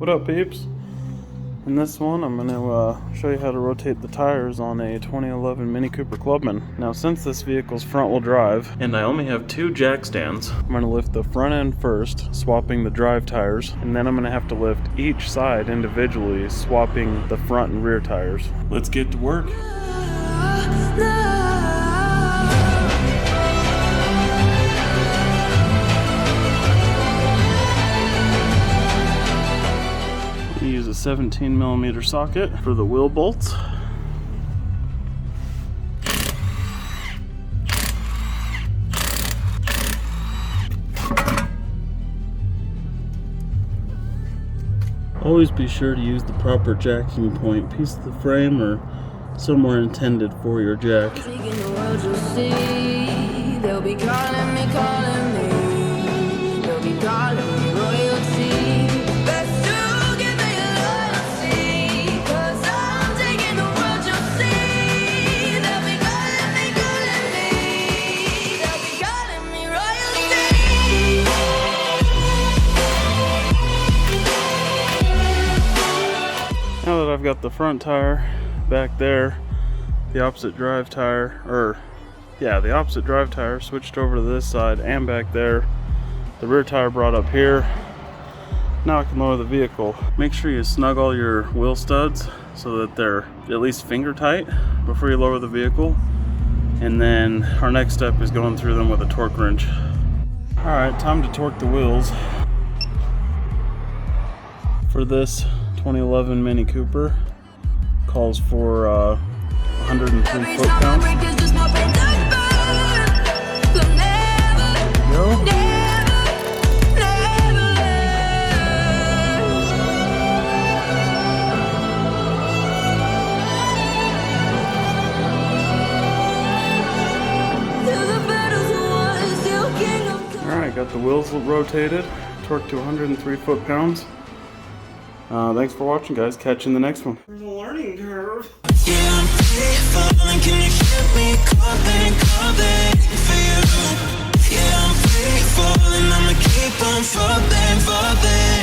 What up, peeps? In this one, I'm going to show you how to rotate the tires on a 2011 Mini Cooper Clubman. Now, since this vehicle's front-wheel drive, and I only have 2 jack stands, I'm going to lift the front end first, swapping the drive tires, and then I'm going to have to lift each side individually, swapping the front and rear tires. Let's get to work. Use a 17mm socket for the wheel bolts. Always be sure to use the proper jacking point, piece of the frame or somewhere intended for your jack. They'll be calling me, they'll be calling me royalty. Now that I've got the front tire back there, the opposite drive tire, the opposite drive tire switched over to this side and back there, the rear tire brought up here. Now I can lower the vehicle. Make sure you snug all your wheel studs so that they're at least finger tight before you lower the vehicle. And then our next step is going through them with a torque wrench. Alright, time to torque the wheels. For this 2011 Mini Cooper, calls for 103 foot-pounds. Go. Alright, got the wheels rotated, torqued to 103 foot-pounds. Thanks for watching, guys. Catch you in the next one. There's a learning curve. Yeah, I'm falling. Can you hear me calling for you? Yeah, I'm falling. I'ma keep on falling.